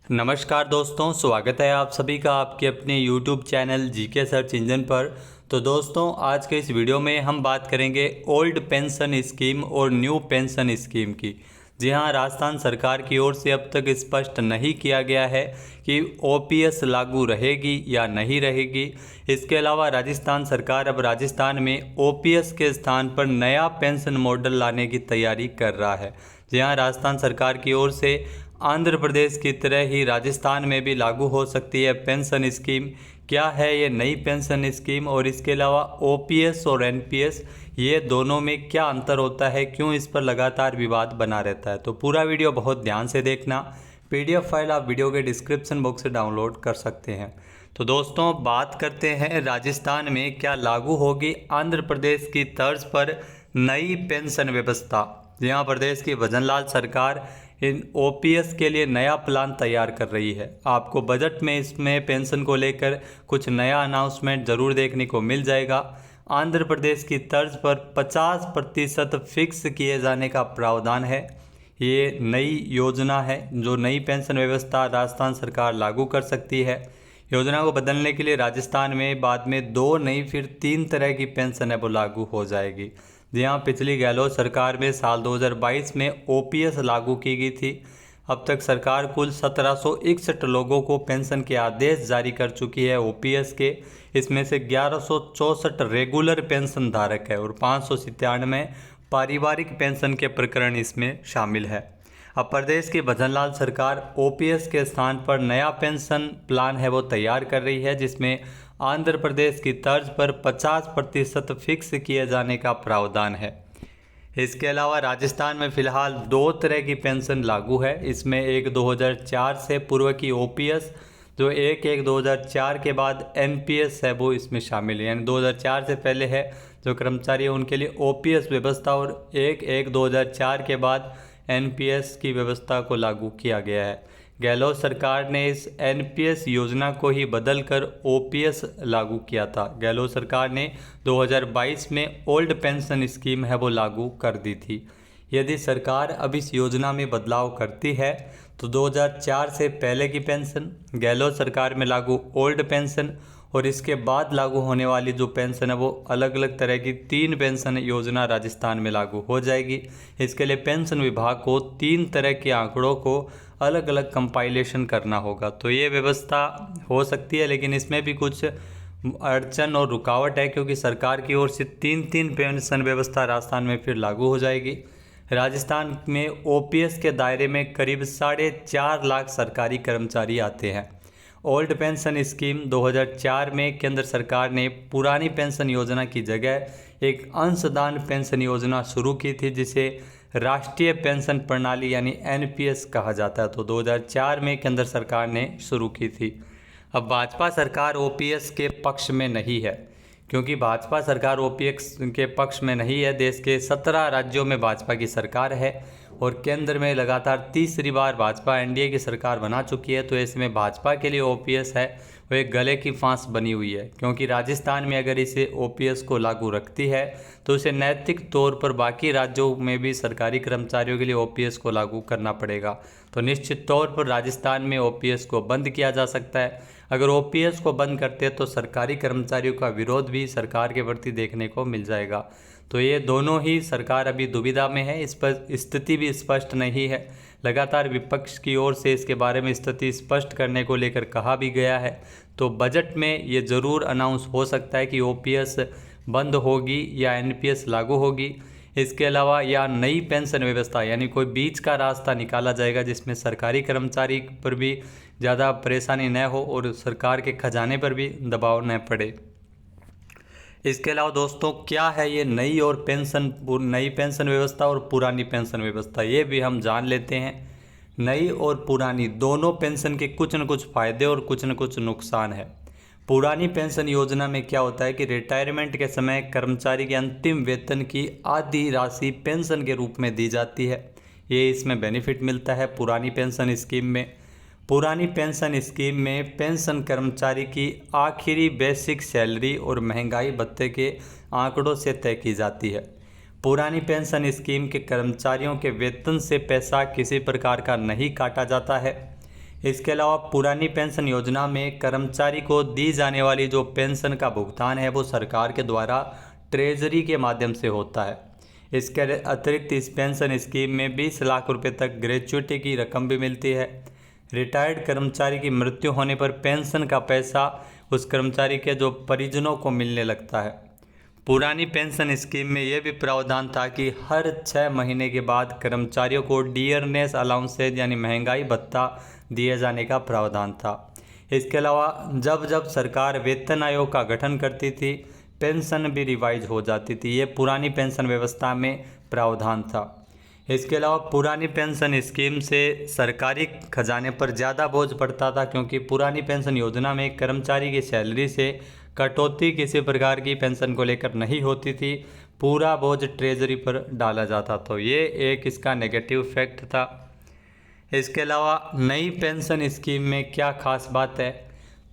नमस्कार दोस्तों, स्वागत है आप सभी का आपके अपने YouTube channel GK search engine पर। तो दोस्तों, आज के इस वीडियो में हम बात करेंगे ओल्ड पेंशन स्कीम और न्यू पेंशन स्कीम की। जी हाँ, राजस्थान सरकार की ओर से अब तक स्पष्ट नहीं किया गया है कि ओपीएस लागू रहेगी या नहीं रहेगी। इसके अलावा राजस्थान सरकार अब राजस्थान में ओपीएस के स्थान पर नया पेंशन मॉडल लाने की तैयारी कर रहा है। जी हाँ, राजस्थान सरकार की ओर से आंध्र प्रदेश की तरह ही राजस्थान में भी लागू हो सकती है पेंशन स्कीम। क्या है ये नई पेंशन स्कीम, और इसके अलावा ओपीएस और एनपीएस ये दोनों में क्या अंतर होता है, क्यों इस पर लगातार विवाद बना रहता है। तो पूरा वीडियो बहुत ध्यान से देखना। पीडीएफ फाइल आप वीडियो के डिस्क्रिप्शन बॉक्स से डाउनलोड कर सकते हैं। तो दोस्तों, बात करते हैं राजस्थान में क्या लागू होगी आंध्र प्रदेश की तर्ज पर नई पेंशन व्यवस्था। यहाँ प्रदेश की भजनलाल सरकार इन ओपीएस के लिए नया प्लान तैयार कर रही है। आपको बजट में इसमें पेंशन को लेकर कुछ नया अनाउंसमेंट ज़रूर देखने को मिल जाएगा। आंध्र प्रदेश की तर्ज पर 50% फिक्स किए जाने का प्रावधान है। ये नई योजना है जो नई पेंशन व्यवस्था राजस्थान सरकार लागू कर सकती है। योजना को बदलने के लिए राजस्थान में बाद में 2 नहीं फिर 3 तरह की पेंशन है वो लागू हो जाएगी। जी हाँ, पिछली गहलोत सरकार में साल 2022 में ओपीएस लागू की गई थी। अब तक सरकार कुल 1761 लोगों को पेंशन के आदेश जारी कर चुकी है ओपीएस के। इसमें से 1164 रेगुलर पेंशन धारक है और 597 पारिवारिक पेंशन के प्रकरण इसमें शामिल है। अब प्रदेश की भजनलाल सरकार ओपीएस के स्थान पर नया पेंशन प्लान है वो तैयार कर रही है, जिसमें आंध्र प्रदेश की तर्ज पर 50% फिक्स किए जाने का प्रावधान है। इसके अलावा राजस्थान में फिलहाल 2 तरह की पेंशन लागू है। इसमें एक 2004 से पूर्व की ओपीएस, जो एक 2004 के बाद एनपीएस है वो इसमें शामिल है। यानी 2004 से पहले है जो कर्मचारी है उनके लिए ओपीएस व्यवस्था, और एक 2004 के बाद एनपीएस की व्यवस्था को लागू किया गया है। गहलोत सरकार ने इस एनपीएस योजना को ही बदलकर ओपीएस लागू किया था। गहलोत सरकार ने 2022 में ओल्ड पेंशन स्कीम है वो लागू कर दी थी। यदि सरकार अब इस योजना में बदलाव करती है तो 2004 से पहले की पेंशन, गहलोत सरकार में लागू ओल्ड पेंशन और इसके बाद लागू होने वाली जो पेंशन है वो अलग अलग तरह की 3 पेंशन योजना राजस्थान में लागू हो जाएगी। इसके लिए पेंशन विभाग को 3 तरह के आंकड़ों को अलग अलग कंपाइलेशन करना होगा। तो ये व्यवस्था हो सकती है, लेकिन इसमें भी कुछ अड़चन और रुकावट है, क्योंकि सरकार की ओर से 3 पेंशन व्यवस्था राजस्थान में फिर लागू हो जाएगी। राजस्थान में ओपीएस के दायरे में करीब 4.5 लाख सरकारी कर्मचारी आते हैं। ओल्ड पेंशन स्कीम 2004 में केंद्र सरकार ने पुरानी पेंशन योजना की जगह एक अंशदान पेंशन योजना शुरू की थी, जिसे राष्ट्रीय पेंशन प्रणाली यानी एनपीएस कहा जाता है। तो 2004 में केंद्र सरकार ने शुरू की थी। अब भाजपा सरकार ओपीएस के पक्ष में नहीं है, क्योंकि भाजपा सरकार ओपीएस के पक्ष में नहीं है। देश के 17 राज्यों में भाजपा की सरकार है और केंद्र में लगातार तीसरी बार भाजपा एनडीए की सरकार बना चुकी है। तो इसमें भाजपा के लिए ओपीएस है वो एक गले की फांस बनी हुई है, क्योंकि राजस्थान में अगर इसे ओपीएस को लागू रखती है तो उसे नैतिक तौर पर बाकी राज्यों में भी सरकारी कर्मचारियों के लिए ओपीएस को लागू करना पड़ेगा। तो निश्चित तौर पर राजस्थान में ओपीएस को बंद किया जा सकता है। अगर ओपीएस को बंद करते हैं तो सरकारी कर्मचारियों का विरोध भी सरकार के प्रति देखने को मिल जाएगा। तो ये दोनों ही सरकार अभी दुविधा में है, इस पर स्थिति भी स्पष्ट नहीं है। लगातार विपक्ष की ओर से इसके बारे में स्थिति स्पष्ट करने को लेकर कहा भी गया है। तो बजट में ये ज़रूर अनाउंस हो सकता है कि ओपीएस बंद होगी या एनपीएस लागू होगी। इसके अलावा या नई पेंशन व्यवस्था यानी कोई बीच का रास्ता निकाला जाएगा, जिसमें सरकारी कर्मचारी पर भी ज़्यादा परेशानी न हो और सरकार के खजाने पर भी दबाव न पड़े। इसके अलावा दोस्तों, क्या है ये नई पेंशन व्यवस्था और पुरानी पेंशन व्यवस्था, ये भी हम जान लेते हैं। नई और पुरानी दोनों पेंशन के कुछ न कुछ फ़ायदे और कुछ न कुछ नुकसान है। पुरानी पेंशन योजना में क्या होता है कि रिटायरमेंट के समय कर्मचारी के अंतिम वेतन की आधी राशि पेंशन के रूप में दी जाती है। ये इसमें बेनिफिट मिलता है पुरानी पेंशन स्कीम में। पुरानी पेंशन स्कीम में पेंशन कर्मचारी की आखिरी बेसिक सैलरी और महंगाई भत्ते के आंकड़ों से तय की जाती है। पुरानी पेंशन स्कीम के कर्मचारियों के वेतन से पैसा किसी प्रकार का नहीं काटा जाता है। इसके अलावा पुरानी पेंशन योजना में कर्मचारी को दी जाने वाली जो पेंशन का भुगतान है वो सरकार के द्वारा ट्रेजरी के माध्यम से होता है। इसके अतिरिक्त इस पेंशन स्कीम में 20 लाख रुपए तक ग्रेच्युटी की रकम भी मिलती है। रिटायर्ड कर्मचारी की मृत्यु होने पर पेंशन का पैसा उस कर्मचारी के जो परिजनों को मिलने लगता है। पुरानी पेंशन स्कीम में यह भी प्रावधान था कि हर 6 महीने के बाद कर्मचारियों को डियरनेस अलाउंसेज यानी महंगाई भत्ता दिए जाने का प्रावधान था। इसके अलावा जब जब सरकार वेतन आयोग का गठन करती थी, पेंशन भी रिवाइज हो जाती थी। ये पुरानी पेंशन व्यवस्था में प्रावधान था। इसके अलावा पुरानी पेंशन स्कीम से सरकारी खजाने पर ज़्यादा बोझ पड़ता था, क्योंकि पुरानी पेंशन योजना में कर्मचारी की सैलरी से कटौती किसी प्रकार की पेंशन को लेकर नहीं होती थी। पूरा बोझ ट्रेजरी पर डाला जाता। तो ये एक इसका नेगेटिव इफेक्ट था। इसके अलावा नई पेंशन स्कीम में क्या खास बात है,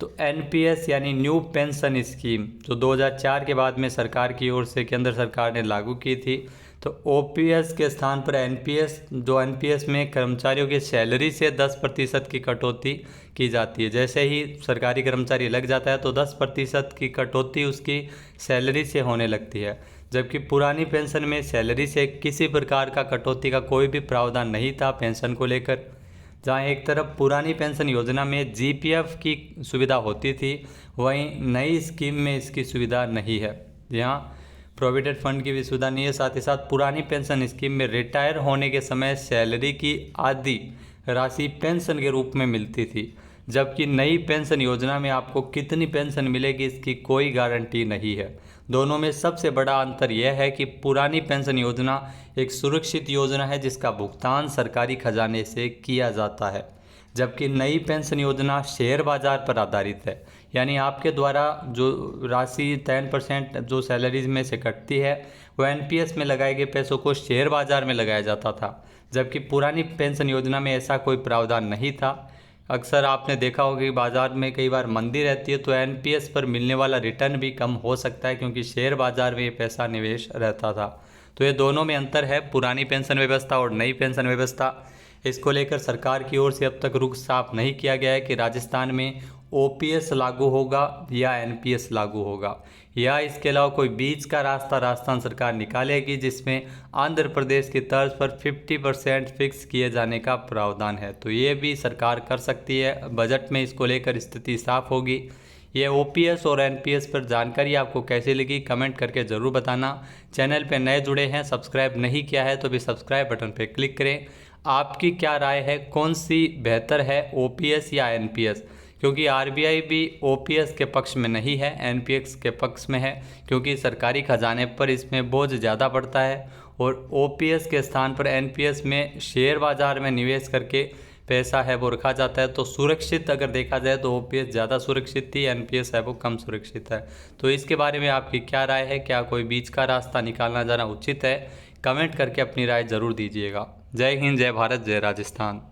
तो एनपीएस यानी न्यू पेंशन स्कीम जो 2004 के बाद में सरकार की ओर से केंद्र सरकार ने लागू की थी, तो ओपीएस के स्थान पर एनपीएस, जो एनपीएस में कर्मचारियों की सैलरी से 10% की कटौती की जाती है। जैसे ही सरकारी कर्मचारी लग जाता है तो 10% की कटौती उसकी सैलरी से होने लगती है, जबकि पुरानी पेंशन में सैलरी से किसी प्रकार का कटौती का कोई भी प्रावधान नहीं था पेंशन को लेकर। जहाँ एक तरफ पुरानी पेंशन योजना में जीपीएफ की सुविधा होती थी, वहीं नई स्कीम में इसकी सुविधा नहीं है। यहाँ प्रोविडेंट फंड की भी सुविधा नहीं है। साथ ही साथ पुरानी पेंशन स्कीम में रिटायर होने के समय सैलरी की आधी राशि पेंशन के रूप में मिलती थी, जबकि नई पेंशन योजना में आपको कितनी पेंशन मिलेगी इसकी कोई गारंटी नहीं है। दोनों में सबसे बड़ा अंतर यह है कि पुरानी पेंशन योजना एक सुरक्षित योजना है जिसका भुगतान सरकारी खजाने से किया जाता है, जबकि नई पेंशन योजना शेयर बाजार पर आधारित है। यानी आपके द्वारा जो राशि 10% जो सैलरीज में से कटती है वो एनपीएस में लगाए गए पैसों को शेयर बाजार में लगाया जाता था, जबकि पुरानी पेंशन योजना में ऐसा कोई प्रावधान नहीं था। अक्सर आपने देखा होगा कि बाज़ार में कई बार मंदी रहती है तो एनपीएस पर मिलने वाला रिटर्न भी कम हो सकता है, क्योंकि शेयर बाजार में ये पैसा निवेश रहता था। तो ये दोनों में अंतर है, पुरानी पेंशन व्यवस्था और नई पेंशन व्यवस्था। इसको लेकर सरकार की ओर से अब तक रुख साफ नहीं किया गया है कि राजस्थान में ओपीएस लागू होगा या एनपीएस लागू होगा, या इसके अलावा कोई बीच का रास्ता राजस्थान सरकार निकालेगी जिसमें आंध्र प्रदेश की तर्ज पर 50% फिक्स किए जाने का प्रावधान है। तो ये भी सरकार कर सकती है, बजट में इसको लेकर स्थिति साफ होगी। ये ओपीएस और एनपीएस पर जानकारी आपको कैसी लगी कमेंट करके ज़रूर बताना। चैनल पे नए जुड़े हैं, सब्सक्राइब नहीं किया है तो भी सब्सक्राइब बटन पे क्लिक करें। आपकी क्या राय है, कौन सी बेहतर है, ओपीएस या एनपीएस? क्योंकि आरबीआई भी ओपीएस के पक्ष में नहीं है, एनपीएस के पक्ष में है, क्योंकि सरकारी खजाने पर इसमें बोझ ज़्यादा पड़ता है। और ओपीएस के स्थान पर एनपीएस में शेयर बाज़ार में निवेश करके पैसा है वो रखा जाता है। तो सुरक्षित अगर देखा जाए तो ओपीएस ज़्यादा सुरक्षित थी, एनपीएस है वो कम सुरक्षित है। तो इसके बारे में आपकी क्या राय है, क्या कोई बीच का रास्ता निकालना ज़रा उचित है? कमेंट करके अपनी राय ज़रूर दीजिएगा। जय हिंद, जय भारत, जय राजस्थान।